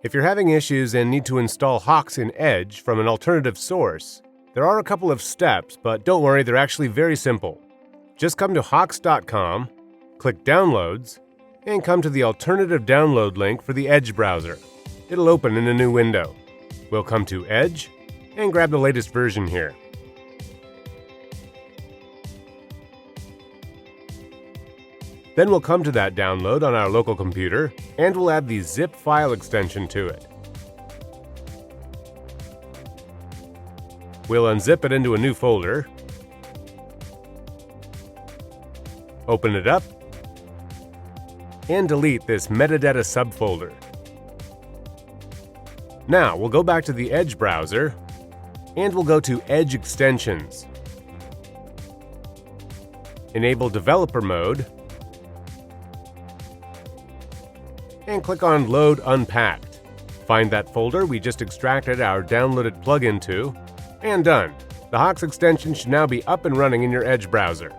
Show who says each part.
Speaker 1: If you're having issues and need to install Hoxx in Edge from an alternative source, there are a couple of steps, but don't worry, they're actually very simple. Just come to Hoxx.com, click Downloads, and come to the alternative download link for the Edge browser. It'll open in a new window. We'll come to Edge and grab the latest version here. Then we'll come to that download on our local computer, and we'll add the zip file extension to it. We'll unzip it into a new folder, open it up, and delete this metadata subfolder. Now we'll go back to the Edge browser, and we'll go to Edge Extensions. Enable Developer Mode, and click on Load Unpacked. Find that folder we just extracted our downloaded plugin to, and done. The Hoxx extension should now be up and running in your Edge browser.